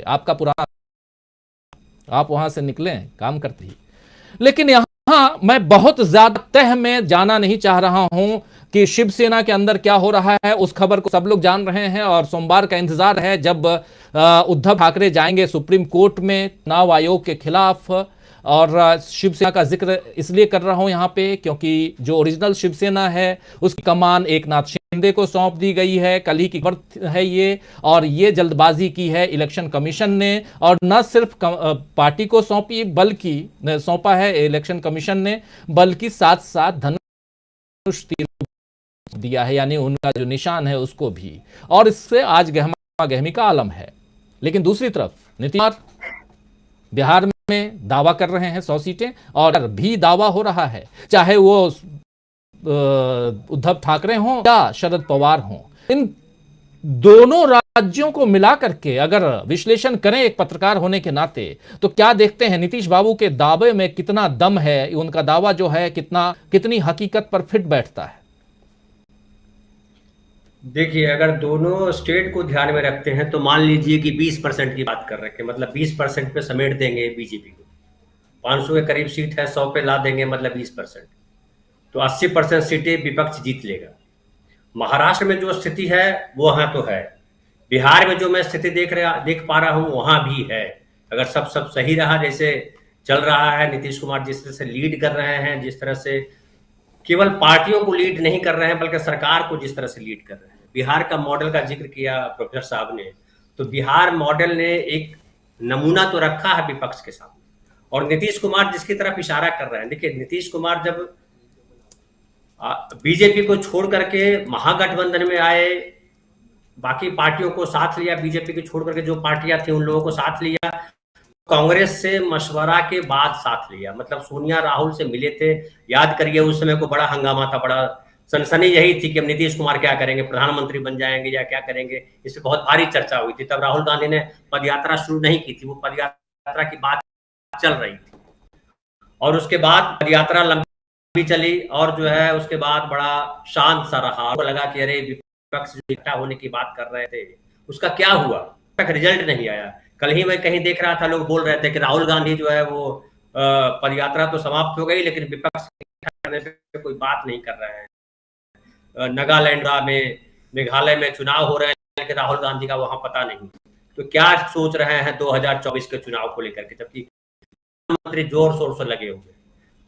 आपका पुराना, आप वहां से निकले, काम करते ही। लेकिन यहां मैं बहुत ज्यादा तह में जाना नहीं चाह रहा हूं कि शिवसेना के अंदर क्या हो रहा है। उस खबर को सब लोग जान रहे हैं और सोमवार का इंतजार है जब उद्धव ठाकरे जाएंगे सुप्रीम कोर्ट में चुनाव आयोग के खिलाफ। और शिवसेना का जिक्र इसलिए कर रहा हूं यहां पे क्योंकि जो ओरिजिनल शिवसेना है उसकी कमान एकनाथ शिंदे को सौंप दी गई है। कल ही की खबर है ये, और ये जल्दबाजी की है इलेक्शन कमीशन ने। और न सिर्फ पार्टी को सौंपी बल्कि सौंपा है इलेक्शन कमीशन ने, बल्कि साथ साथ धनुष तीर दिया है, यानी उनका जो निशान है उसको भी। और इससे आज गहमा गहमी का आलम है। लेकिन दूसरी तरफ नीतीश कुमार बिहार में दावा कर रहे हैं 100 सीटें, और भी दावा हो रहा है चाहे वो उद्धव ठाकरे हों या शरद पवार हों। इन दोनों राज्यों को मिलाकर के अगर विश्लेषण करें एक पत्रकार होने के नाते, तो क्या देखते हैं नीतीश बाबू के दावे में कितना दम है, उनका दावा जो है कितनी हकीकत पर फिट बैठता है? देखिए, अगर दोनों स्टेट को ध्यान में रखते हैं तो मान लीजिए कि 20% की बात कर रहे हैं, मतलब 20% पे समेट देंगे बीजेपी को। 500 के करीब सीट है, 100 पे ला देंगे, मतलब 20%। तो 80% सीटें विपक्ष जीत लेगा। महाराष्ट्र में जो स्थिति है वो वहां तो है, बिहार में जो मैं स्थिति देख पा रहा हूं वहां भी है। अगर सब सही रहा जैसे चल रहा है, नीतीश कुमार जिस तरह से लीड कर रहे हैं, जिस तरह से केवल पार्टियों को लीड नहीं कर रहे हैं बल्कि सरकार को जिस तरह से लीड कर रहे हैं। बिहार का मॉडल का जिक्र किया प्रोफेसर साहब ने, तो बिहार मॉडल ने एक नमूना तो रखा है विपक्ष के सामने। और नीतीश कुमार जिसकी तरफ इशारा कर रहे हैं, देखिए नीतीश कुमार जब बीजेपी को छोड़ करके महागठबंधन में आए, बाकी पार्टियों को साथ लिया, बीजेपी को छोड़ करके जो पार्टियां थी उन लोगों को साथ लिया, कांग्रेस से मशवरा के बाद साथ लिया। मतलब सोनिया राहुल से मिले थे, याद करिए उस समय को बड़ा हंगामा था, बड़ा सनसनी यही थी कि अब नीतीश कुमार क्या करेंगे, प्रधानमंत्री बन जाएंगे या क्या करेंगे। इससे बहुत भारी चर्चा हुई थी। तब राहुल गांधी ने पदयात्रा शुरू नहीं की थी, वो पदयात्रा की बात चल रही थी, और उसके बाद पदयात्रा लंबी चली और जो है उसके बाद बड़ा शांत सा रहा। लगा कि अरे विपक्ष जो इकट्ठा होने की बात कर रहे थे उसका क्या हुआ, तक रिजल्ट नहीं आया। कल ही मैं कहीं देख रहा था, लोग बोल रहे थे कि राहुल गांधी जो है वो पदयात्रा तो समाप्त हो गई लेकिन विपक्ष करने पे कोई बात नहीं कर रहे हैं। नागालैंड में, मेघालय में चुनाव हो रहे हैं लेकिन राहुल गांधी का वहां पता नहीं। तो क्या सोच रहे हैं 2024 के चुनाव को लेकर के, जबकि प्रधानमंत्री जोर शोर से लगे हुए हैं,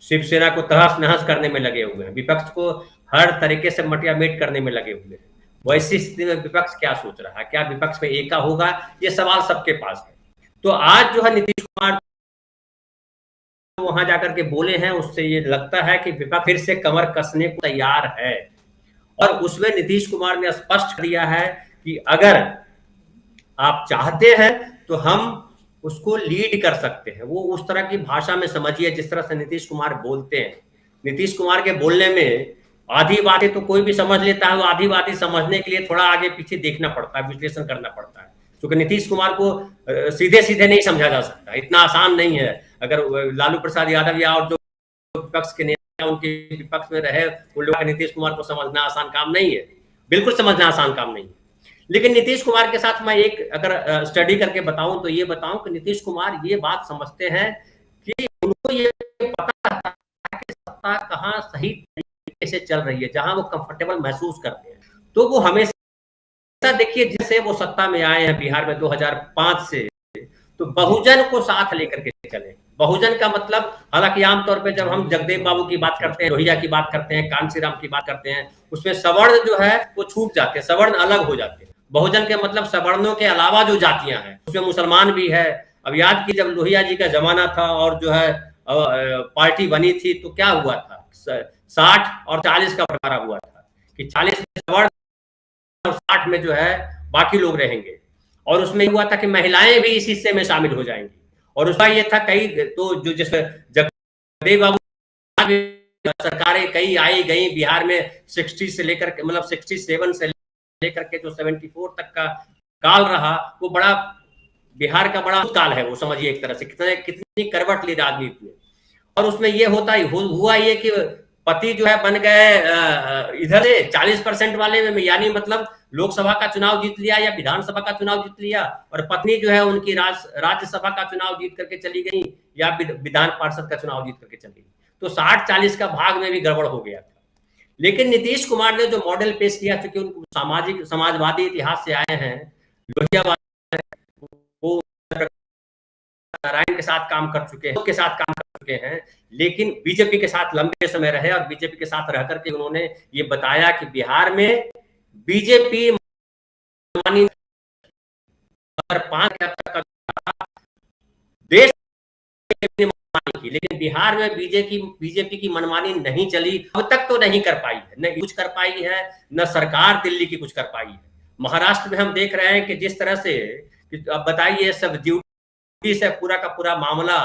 शिवसेना को तहस नहस करने में लगे हुए हैं, विपक्ष को हर तरीके से मटियामेट करने में लगे हुए हैं। वैसी स्थिति में विपक्ष क्या सोच रहा है, क्या विपक्ष में एका होगा, ये सवाल सबके पास है। तो आज जो है नीतीश कुमार वहां जाकर के बोले हैं, उससे ये लगता है कि विपक्ष फिर से कमर कसने को तैयार है। और उसमें नीतीश कुमार ने स्पष्ट कर दिया है कि अगर आप चाहते हैं तो हम उसको लीड कर सकते हैं। वो उस तरह की भाषा में समझिए जिस तरह से नीतीश कुमार बोलते हैं। नीतीश कुमार के बोलने में आधी बातें तो कोई भी समझ लेता है, वो आधी बातें समझने के लिए थोड़ा आगे पीछे देखना पड़ता है, विश्लेषण करना पड़ता है, क्योंकि नीतीश कुमार को सीधे सीधे नहीं समझा जा सकता, इतना आसान नहीं है। अगर लालू प्रसाद यादव या और जो विपक्ष के नेता उनके विपक्ष में रहे, उन लोगों नीतीश कुमार को समझना आसान काम नहीं है, बिल्कुल समझना आसान काम नहीं है। लेकिन नीतीश कुमार के साथ मैं एक अगर स्टडी करके बताऊं तो ये बताऊं कि नीतीश कुमार ये बात समझते हैं कि उनको ये पता है कि सत्ता कहां सही तरीके से चल रही है, जहां वो कंफर्टेबल महसूस करते हैं। तो वो हमेशा देखिए, जैसे वो सत्ता में आए हैं बिहार में 2005 से, तो बहुजन को साथ लेकर के चले। बहुजन का मतलब, हालांकि आमतौर पे जब हम जगदेव बाबू की बात करते हैं, लोहिया की बात करते हैं, कांशीराम की बात करते हैं, उसमें सवर्ण जो है वो छूट जाते हैं, सवर्ण अलग हो जाते हैं। बहुजन के मतलब सवर्णों के अलावा जो जातियां हैं, उसमें मुसलमान भी है। अब याद की जब लोहिया जी का जमाना था और जो है पार्टी बनी थी, तो क्या हुआ था, 60 और 40 का बंटवारा हुआ था कि 40 में सवर्ण और 60 में जो है बाकी लोग रहेंगे। और उसमें हुआ था कि महिलाएं भी इस हिस्से में शामिल हो जाएंगी। और उसका ये था कई तो जो जैसे जगदेव बाबू सरकारें कई आई गई बिहार में, 60 से लेकर मतलब 67 से लेकर के जो 74 तक का काल रहा, वो बड़ा बिहार का बड़ा काल है, वो समझिए एक तरह से कितनी करवट ली राजनीति में। और उसमें ये हुआ ये कि पति जो है बन गए इधर से 40% वाले में, यानी मतलब लोकसभा का चुनाव जीत लिया या विधानसभा का चुनाव जीत लिया, और पत्नी जो है उनकी राज्यसभा का चुनाव जीत करके चली गई या विधान पार्षद का चुनाव जीत करके चली गई। तो 60-40 का भाग में भी गड़बड़ हो गया था। लेकिन नीतीश कुमार ने जो मॉडल पेश किया, चूंकि उनको समाजवादी इतिहास से आए हैं, लोहिया वो नारायण के साथ काम कर चुके हैं, लेकिन बीजेपी के साथ लंबे समय रहे और बीजेपी के साथ रह करके उन्होंने ये बताया कि बिहार में बीजेपी 5 देश की, लेकिन बिहार में बीजेपी की मनमानी नहीं चली, अब तक तो नहीं कर पाई है, न कुछ कर पाई है, न सरकार दिल्ली की कुछ कर पाई है। महाराष्ट्र में हम देख रहे हैं कि जिस तरह से, अब बताइए, सब ड्यूटी से पूरा का पूरा मामला,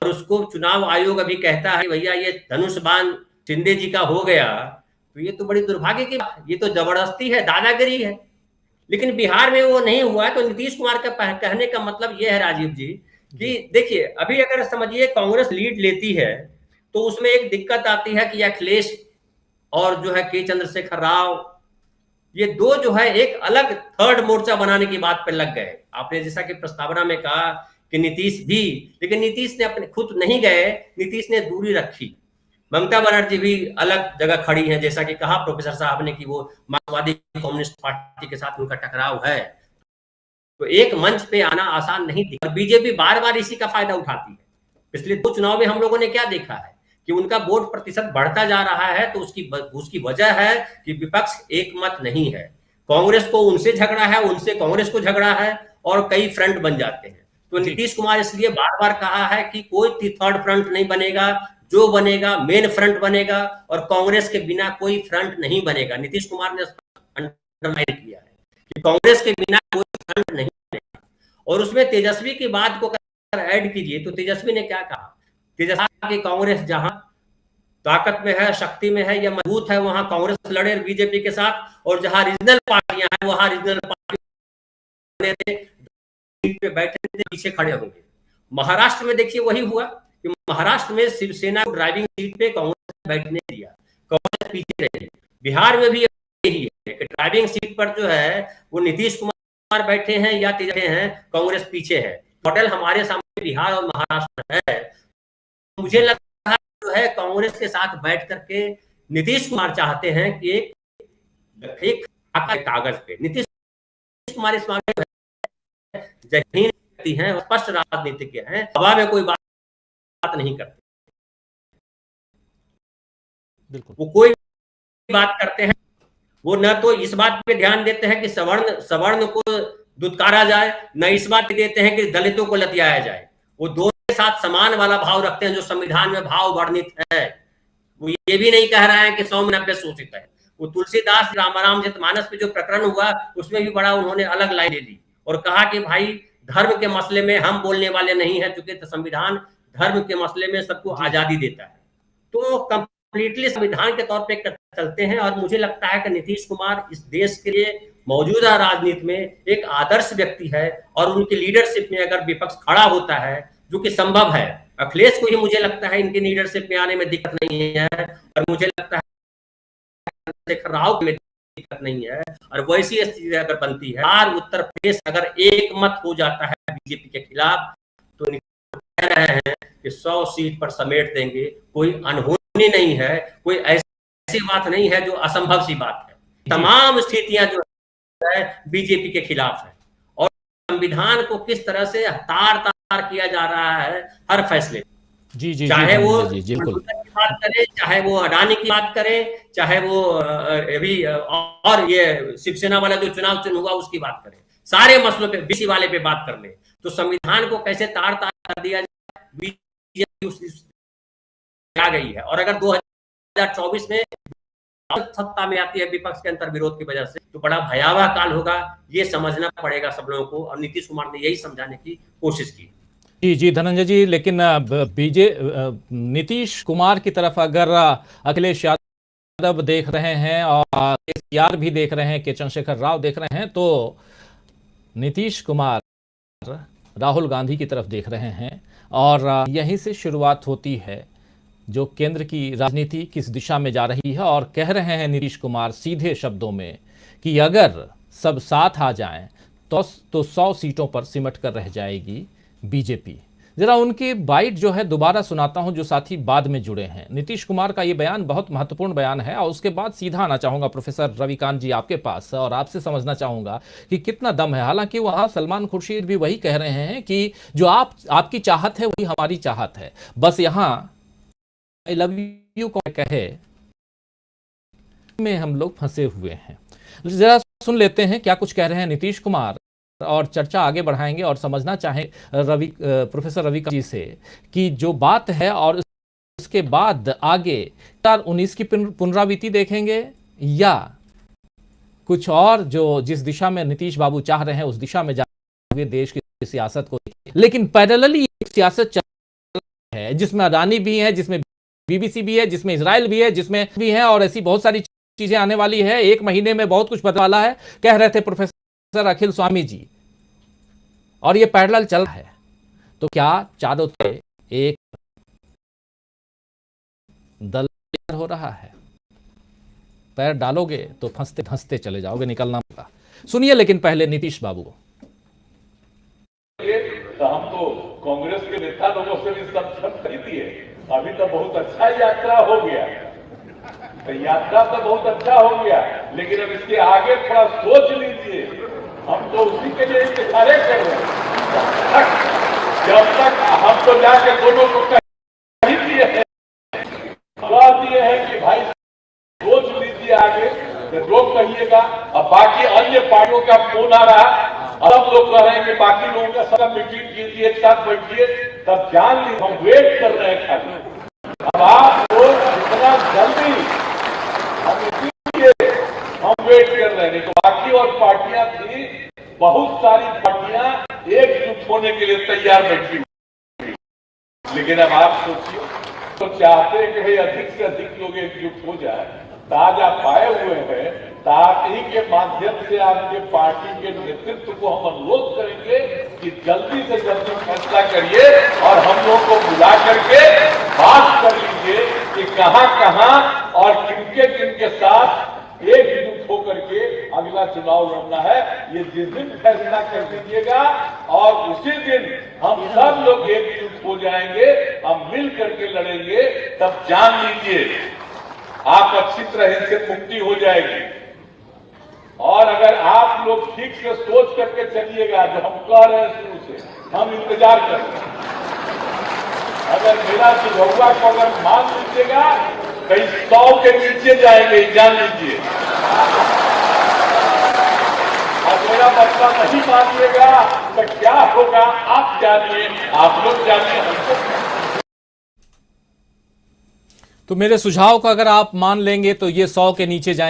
और उसको चुनाव आयोग अभी कहता है भैया ये धनुष बाण शिंदे जी का हो गया, तो ये तो बड़ी दुर्भाग्य की बात, ये तो जबरदस्ती है, दादागिरी है। लेकिन बिहार में वो नहीं हुआ है। तो नीतीश कुमार का कहने का मतलब ये है राजीव जी कि देखिए, अभी अगर समझिए कांग्रेस लीड लेती है तो उसमें एक दिक्कत आती है कि अखिलेश और जो है के चंद्रशेखर राव, ये दो जो है एक अलग थर्ड मोर्चा बनाने की बात पे लग गए। आपने जैसा कि प्रस्तावना में कहा कि नीतीश भी, लेकिन नीतीश ने अपने खुद नहीं गए, नीतीश ने दूरी रखी। ममता बनर्जी भी अलग जगह खड़ी हैं, जैसा कि कहा प्रोफेसर साहब ने कि वो मार्क्सवादी कम्युनिस्ट पार्टी के साथ उनका टकराव है, तो एक मंच पे आना आसान नहीं थी। और बीजेपी बार बार इसी का फायदा उठाती है। पिछले 2 चुनाव में हम लोगों ने क्या देखा है कि उनका वोट प्रतिशत बढ़ता जा रहा है, तो उसकी वजह है कि विपक्ष एक मत नहीं है। कांग्रेस को उनसे झगड़ा है, उनसे कांग्रेस को झगड़ा है, और कई फ्रंट बन जाते हैं। तो नीतीश कुमार इसलिए बार बार कहा है कि कोई थर्ड फ्रंट नहीं बनेगा, जो बनेगा मेन फ्रंट बनेगा, और कांग्रेस के बिना कोई फ्रंट नहीं बनेगा। नीतीश कुमार ने अंडरलाइन किया है कि कांग्रेस के बिना कोई फ्रंट नहीं बनेगा। और उसमें तेजस्वी की बात को ऐड कीजिए तो तेजस्वी ने क्या कहा, तेजस्वी की कांग्रेस जहां ताकत में है, शक्ति में है या मजबूत है, वहां कांग्रेस लड़े बीजेपी के साथ, और जहां रीजनल पार्टियां हैं वहां रीजनल पार्टी पे बैठे थे, पीछे खड़े होंगे। महाराष्ट्र में देखिए वही हुआ कि महाराष्ट्र में शिवसेना को ड्राइविंग सीट पे कांग्रेस बैठने दिया, कांग्रेस पीछे रही। बिहार में भी यही है कि ड्राइविंग सीट पर जो है वो नीतीश कुमार बैठे हैं या तेजस्वी हैं, कांग्रेस पीछे है। मॉडल हमारे सामने बिहार और महाराष्ट्र है। मुझे लगता है जो है कांग्रेस के साथ बैठ करके नीतीश कुमार चाहते हैं कि एक कागज पे नीतीश कुमार इस मामले में जहीन व्यक्ति हैं, स्पष्ट राजनीतिज्ञ हैं, हवा में कोई बात नहीं करते। बिल्कुल, वो कोई बात करते हैं, वो न तो इस बात पे ध्यान देते हैं कि सवर्ण को दुत्कारा जाए, न इस बात पे देते हैं कि दलितों को लतियाया जाए। वो दोनों के साथ समान वाला भाव रखते हैं जो संविधान में भाव वर्णित है। वो ये भी नहीं कह रहे हैं कि 100 में 90 शोषित है। वो तुलसीदास रामचरितमानस पे जो प्रकरण हुआ उसमें भी बड़ा उन्होंने अलग लाइन ले ली और कहा कि भाई धर्म के मसले में हम बोलने वाले नहीं है, चूंकि संविधान धर्म के मसले में सबको आजादी देता है। तो कंप्लीटली संविधान के तौर पे चलते हैं। और मुझे लगता है कि नीतीश कुमार इस देश के लिए मौजूदा राजनीति में एक आदर्श व्यक्ति है, और उनकी लीडरशिप में अगर विपक्ष खड़ा होता है, जो कि संभव है, अखिलेश को ही मुझे लगता है इनकी लीडरशिप में आने में दिक्कत नहीं है, और मुझे लगता है राव में दिक्कत नहीं है। और वैसी स्थिति अगर बनती है, उत्तर प्रदेश अगर एक मत हो जाता है बीजेपी के खिलाफ, तो कह रहे हैं कि 100 सीट पर समेट देंगे। कोई अनहोनी नहीं है, कोई ऐसी बात नहीं है जो असंभव सी बात है। तमाम स्थितियां जो है बीजेपी के खिलाफ है, और संविधान को किस तरह से तार तार किया जा रहा है हर फैसले। जी, चाहे वो की बात करें, चाहे वो अडानी की बात करें, चाहे वो अभी और ये शिवसेना वाला जो चुनाव हुआ उसकी बात करें, सारे मसलों पे, बीसी वाले पे बात कर ले, तो संविधान को कैसे तार तार कर दिया जाए, बीजेपी आ गई है। और अगर 2024 में सत्ता में आती है विपक्ष के अंतर विरोध की वजह से, तो बड़ा भयावह काल होगा, ये समझना पड़ेगा सब लोगों को। और नीतीश कुमार ने यही समझाने की कोशिश की। जी धनंजय जी, लेकिन नीतीश कुमार की तरफ अगर अखिलेश यादव देख रहे हैं और केसीआर भी देख रहे हैं, के चंद्रशेखर राव देख रहे हैं, तो नीतीश कुमार राहुल गांधी की तरफ देख रहे हैं, और यहीं से शुरुआत होती है जो केंद्र की राजनीति किस दिशा में जा रही है। और कह रहे हैं नीतीश कुमार सीधे शब्दों में कि अगर सब साथ आ जाएं तो 100 सीटों पर सिमट कर रह जाएगी बीजेपी। जरा उनकी बाइट जो है दोबारा सुनाता हूं, जो साथी बाद में जुड़े हैं। नीतीश कुमार का ये बयान बहुत महत्वपूर्ण बयान है और उसके बाद सीधा आना चाहूंगा प्रोफेसर रविकांत जी आपके पास और आपसे समझना चाहूंगा कि कितना दम है। हालांकि वहां सलमान खुर्शीद भी वही कह रहे हैं कि जो आपकी चाहत है वही हमारी चाहत है, बस यहां आई लव यू को कहे में हम लोग फंसे हुए हैं। जरा सुन लेते हैं क्या कुछ कह रहे हैं नीतीश कुमार और चर्चा आगे बढ़ाएंगे और समझना चाहें प्रोफेसर रविकांत जी से कि जो बात है और उसके बाद आगे 2019 की पुनरावृत्ति देखेंगे या कुछ और जो जिस दिशा में नीतीश बाबू चाह रहे हैं उस दिशा में जाते हुए देश की सियासत को। लेकिन पैरेलली एक सियासत चल रही है जिसमें अडानी भी है, जिसमें बीबीसी भी है, जिसमें इजराइल भी है, जिसमें भी है और ऐसी बहुत सारी चीजें आने वाली है। एक महीने में बहुत कुछ बदलने वाला है, कह रहे थे प्रोफेसर अखिल स्वामी जी, और ये पैरेलल चल रहा है। तो क्या चारों तरफ एक दल हो रहा है? पैर डालोगे तो फंसते धंसते चले जाओगे, निकलना होगा। सुनिए लेकिन पहले नीतीश बाबू। तो हम तो कांग्रेस के नेता लोगों से भी सब खरीदी है। अभी तो बहुत अच्छा यात्रा हो गया, तो यात्रा तो बहुत अच्छा हो गया, लेकिन अब इसके आगे थोड़ा सोच लीजिए। हम तो उसी के लिए इंतजार कर रहे हैं। जब तक हम तो जाके दोनों को कह दिए हैं, बात ये है कि भाई सोच लीजिए आगे, जो कहिएगा। अब बाकी अन्य पार्टियों का फोन आ रहा, अब लोग कह रहे हैं कि बाकी लोगों का सब मीटिंग कीजिए, एक साथ बैठिए, तब जान लीजिए हम वेट कर रहे हैं खाली। अब आप लोग इतना जल्दी हम वेट कर रहे हैं, नहीं तो बाकी और पार्टियां थी, बहुत सारी पार्टियां एकजुट होने के लिए तैयार बैठी हुई। लेकिन अब आप सोचिए, तो चाहते हैं कि भाई अधिक से अधिक लोग एकजुट हो जाए। ताज आप पाए हुए हैं, ताज ही के माध्यम से आपके पार्टी के नेतृत्व को हम अनुरोध करेंगे कि जल्दी से जल्दी फैसला करिए और हम लोग को बुला करके बात कर लीजिए कि कहां कहां और किनके साथ एकजुट होकर के अगला चुनाव लड़ना है। ये जिस दिन फैसला कर दीजिएगा और उसी दिन हम सब लोग एकजुट हो जाएंगे, हम मिल करके लड़ेंगे, तब जान लीजिए आप अच्छी तरह से मुक्ति हो जाएगी। और अगर आप लोग ठीक से सोच करके चलिएगा, जो हम कह रहे हैं शुरू से, हम इंतजार करेंगे। अगर मेरा सुझाव को अगर मान लीजिएगा, कहीं 100 के नीचे जाएंगे, जान लीजिए। और मेरा मतलब नहीं मानिएगा तो क्या होगा आप जानिए, आप लोग जानिए, हमको। तो मेरे सुझाव को अगर आप मान लेंगे तो ये 100 के नीचे जाएंगे।